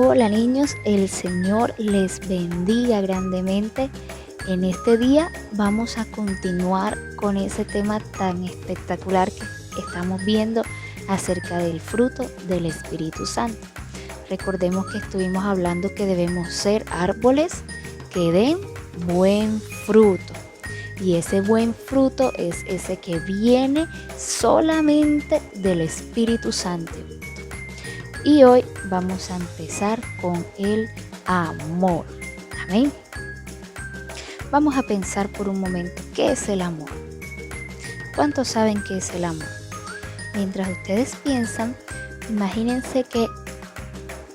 Hola niños, el Señor les bendiga grandemente. En este día vamos a continuar con ese tema tan espectacular que estamos viendo acerca del fruto del Espíritu Santo. Recordemos que estuvimos hablando que debemos ser árboles que den buen fruto. Y ese buen fruto es ese que viene solamente del Espíritu Santo. Y hoy vamos a empezar con el amor. Amén. Vamos a pensar por un momento, ¿qué es el amor? ¿Cuántos saben qué es el amor? Mientras ustedes piensan, imagínense que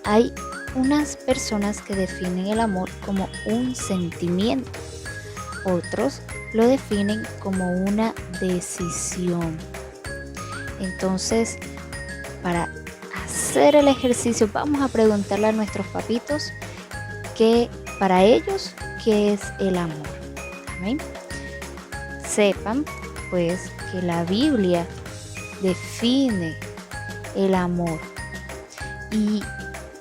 hay unas personas que definen el amor como un sentimiento. Otros lo definen como una decisión. Entonces, para hacer el ejercicio, vamos a preguntarle a nuestros papitos que para ellos, ¿qué es el amor? ¿Amén? Sepan, pues, que la Biblia define el amor. Y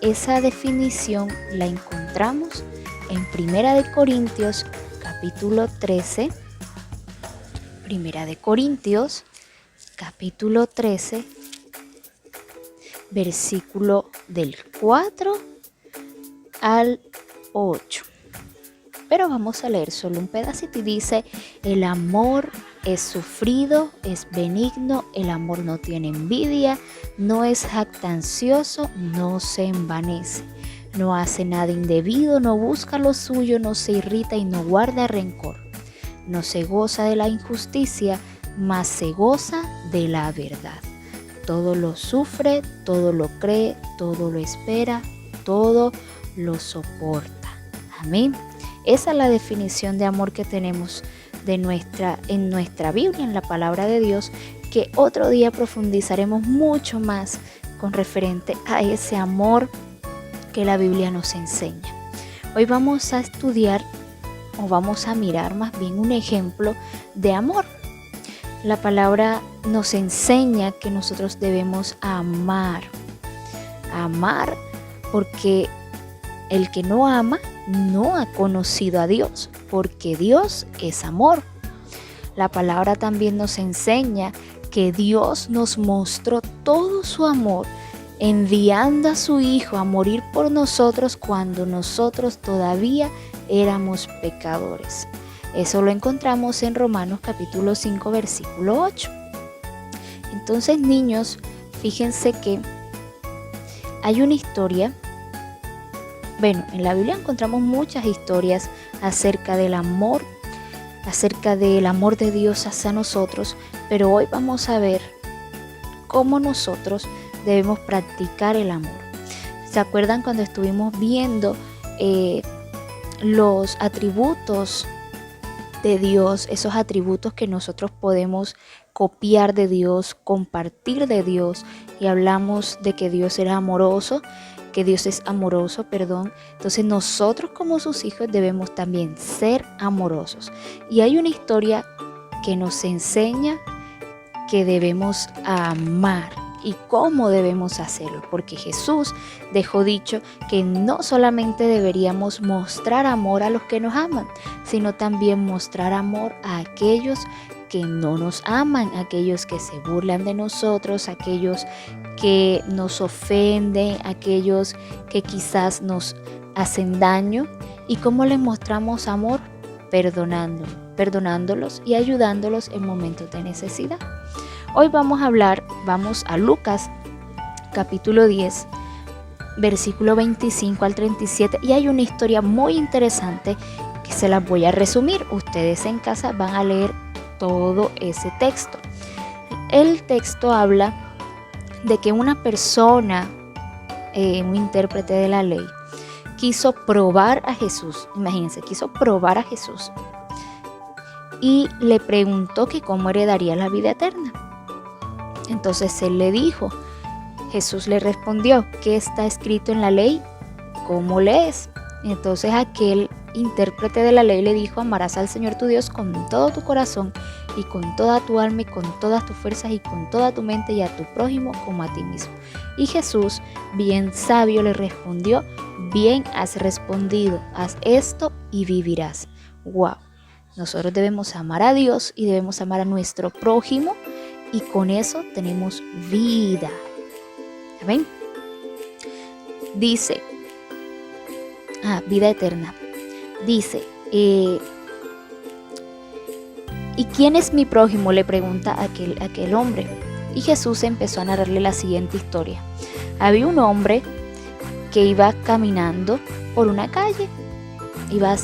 esa definición la encontramos en 1 Corintios, capítulo 13. 1 Corintios, capítulo 13. Versículo del 4 al 8. Pero vamos a leer solo un pedacito y dice: el amor es sufrido, es benigno, el amor no tiene envidia, no es jactancioso, no se envanece, no hace nada indebido, no busca lo suyo, no se irrita y no guarda rencor, no se goza de la injusticia, mas se goza de la verdad. Todo lo sufre, todo lo cree, todo lo espera, todo lo soporta. Amén. Esa es la definición de amor que tenemos en nuestra Biblia, en la palabra de Dios, que otro día profundizaremos mucho más con referente a ese amor que la Biblia nos enseña. Hoy vamos a estudiar, o vamos a mirar más bien, un ejemplo de amor. La palabra nos enseña que nosotros debemos amar. Amar porque el que no ama no ha conocido a Dios, porque Dios es amor. La palabra también nos enseña que Dios nos mostró todo su amor enviando a su Hijo a morir por nosotros cuando nosotros todavía éramos pecadores. Eso lo encontramos en Romanos capítulo 5, versículo 8. Entonces, niños, fíjense que hay una historia. Bueno, en la Biblia encontramos muchas historias acerca del amor de Dios hacia nosotros, pero hoy vamos a ver cómo nosotros debemos practicar el amor. ¿Se acuerdan cuando estuvimos viendo los atributos de Dios, esos atributos que nosotros podemos copiar de Dios, compartir de Dios, y hablamos de que Dios era amoroso, que Dios es amoroso, entonces nosotros como sus hijos debemos también ser amorosos. Y hay una historia que nos enseña que debemos amar y cómo debemos hacerlo, porque Jesús dejó dicho que no solamente deberíamos mostrar amor a los que nos aman, sino también mostrar amor a aquellos que no nos aman, aquellos que se burlan de nosotros, aquellos que nos ofenden, aquellos que quizás nos hacen daño. ¿Y cómo les mostramos amor? Perdonándolos y ayudándolos en momentos de necesidad. Hoy vamos a Lucas capítulo 10, versículo 25 al 37, y hay una historia muy interesante que se las voy a resumir. Ustedes en casa van a leer todo ese texto. El texto habla de que una persona, un intérprete de la ley, quiso probar a Jesús. Imagínense, quiso probar a Jesús y le preguntó que cómo heredaría la vida eterna. Entonces él le dijo, Jesús le respondió: ¿qué está escrito en la ley? ¿Cómo lees? Entonces aquel intérprete de la ley, le dijo: amarás al Señor tu Dios con todo tu corazón y con toda tu alma y con todas tus fuerzas y con toda tu mente, y a tu prójimo como a ti mismo. Y Jesús, bien sabio, le respondió: bien has respondido, haz esto y vivirás. ¡Wow! Nosotros debemos amar a Dios y debemos amar a nuestro prójimo, y con eso tenemos vida. ¿Amén? Dice, vida eterna. Dice, ¿y quién es mi prójimo?, le pregunta aquel hombre. Y Jesús empezó a narrarle la siguiente historia. Había un hombre que iba caminando por una calle, iba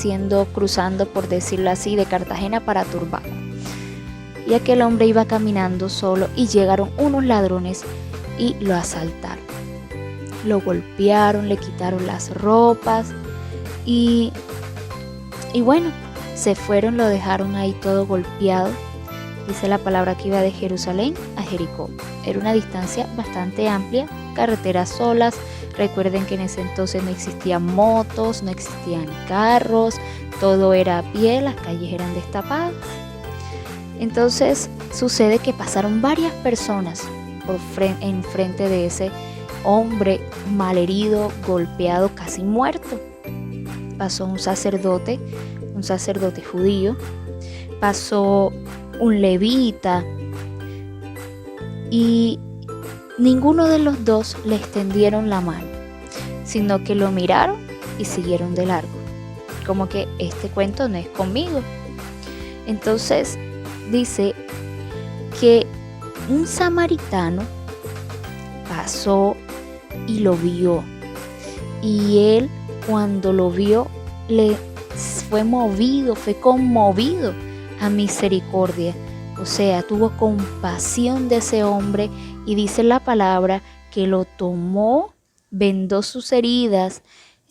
cruzando, por decirlo así, de Cartagena para Turbaco. Y aquel hombre iba caminando solo y llegaron unos ladrones y lo asaltaron. Lo golpearon, le quitaron las ropas y bueno, se fueron, lo dejaron ahí todo golpeado. Dice la palabra que iba de Jerusalén a Jericó. Era una distancia bastante amplia, carreteras solas. Recuerden que en ese entonces no existían motos, no existían carros, todo era a pie, las calles eran destapadas. Entonces sucede que pasaron varias personas en frente de ese hombre malherido, golpeado, casi muerto. Pasó un sacerdote judío, pasó un levita, y ninguno de los dos le extendieron la mano, sino que lo miraron y siguieron de largo, como que este cuento no es conmigo. Entonces dice que un samaritano pasó y lo vio, y él, cuando lo vio, fue conmovido a misericordia. O sea, tuvo compasión de ese hombre, y dice la palabra que lo tomó, vendó sus heridas,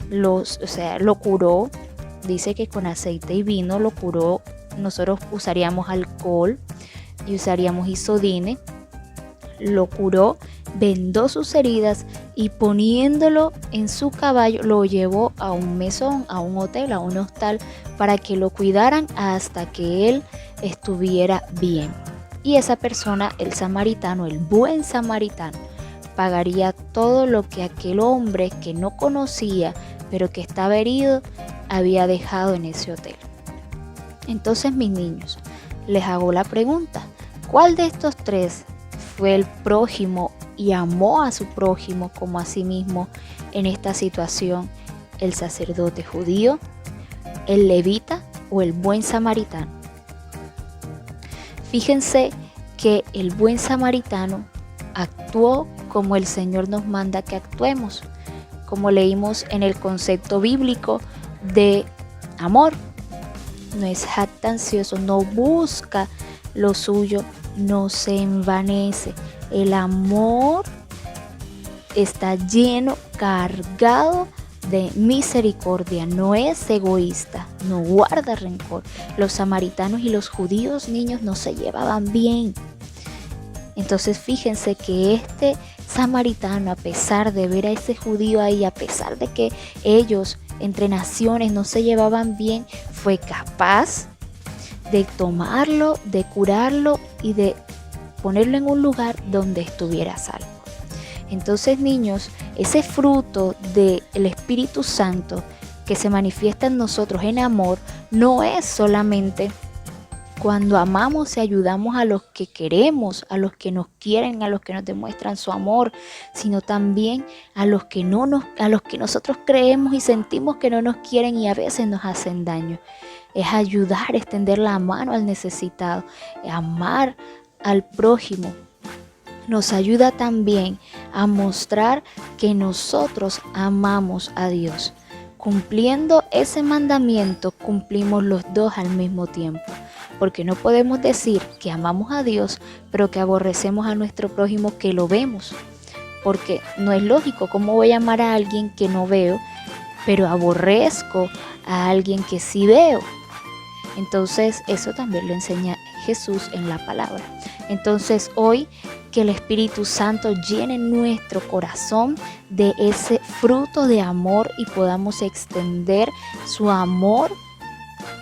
lo curó. Dice que con aceite y vino lo curó. Nosotros usaríamos alcohol y usaríamos isodine. Lo curó, vendó sus heridas, y poniéndolo en su caballo lo llevó a un mesón, a un hotel, a un hostal, para que lo cuidaran hasta que él estuviera bien. Y esa persona, el samaritano, el buen samaritano, pagaría todo lo que aquel hombre que no conocía, pero que estaba herido, había dejado en ese hotel. Entonces, mis niños, les hago la pregunta: ¿cuál de estos tres fue el prójimo y amó a su prójimo como a sí mismo en esta situación? ¿El sacerdote judío, el levita o el buen samaritano? Fíjense que el buen samaritano actuó como el Señor nos manda que actuemos, como leímos en el concepto bíblico de amor. No es jactancioso, no busca lo suyo, no se envanece. El amor está lleno, cargado de misericordia, no es egoísta, no guarda rencor. Los samaritanos y los judíos, niños, no se llevaban bien. Entonces fíjense que este samaritano, a pesar de ver a ese judío ahí, a pesar de que ellos entre naciones no se llevaban bien, fue capaz de tomarlo, de curarlo y de ponerlo en un lugar donde estuviera a salvo. Entonces, niños, ese fruto del Espíritu Santo que se manifiesta en nosotros en amor no es solamente cuando amamos y ayudamos a los que queremos, a los que nos quieren, a los que nos demuestran su amor, sino también a los que nosotros creemos y sentimos que no nos quieren y a veces nos hacen daño. Es ayudar, extender la mano al necesitado, amar al prójimo. Nos ayuda también a mostrar que nosotros amamos a Dios. Cumpliendo ese mandamiento, cumplimos los dos al mismo tiempo. Porque no podemos decir que amamos a Dios, pero que aborrecemos a nuestro prójimo que lo vemos. Porque no es lógico. ¿Cómo voy a amar a alguien que no veo, pero aborrezco a alguien que sí veo? Entonces, eso también lo enseña Jesús en la palabra. Entonces hoy que el Espíritu Santo llene nuestro corazón de ese fruto de amor y podamos extender su amor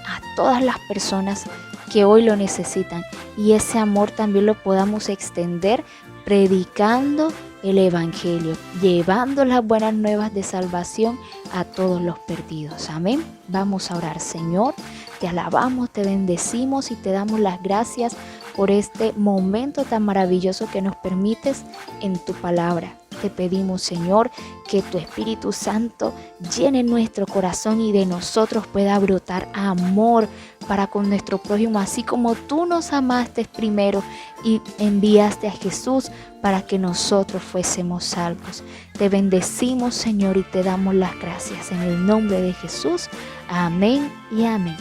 a todas las personas que hoy lo necesitan. Y ese amor también lo podamos extender predicando el Evangelio, llevando las buenas nuevas de salvación a todos los perdidos. Amén. Vamos a orar. Señor, te alabamos, te bendecimos y te damos las gracias por este momento tan maravilloso que nos permites en tu palabra. Te pedimos, Señor, que tu Espíritu Santo llene nuestro corazón y de nosotros pueda brotar amor para con nuestro prójimo, así como tú nos amaste primero y enviaste a Jesús para que nosotros fuésemos salvos. Te bendecimos, Señor, y te damos las gracias en el nombre de Jesús. Amén y amén.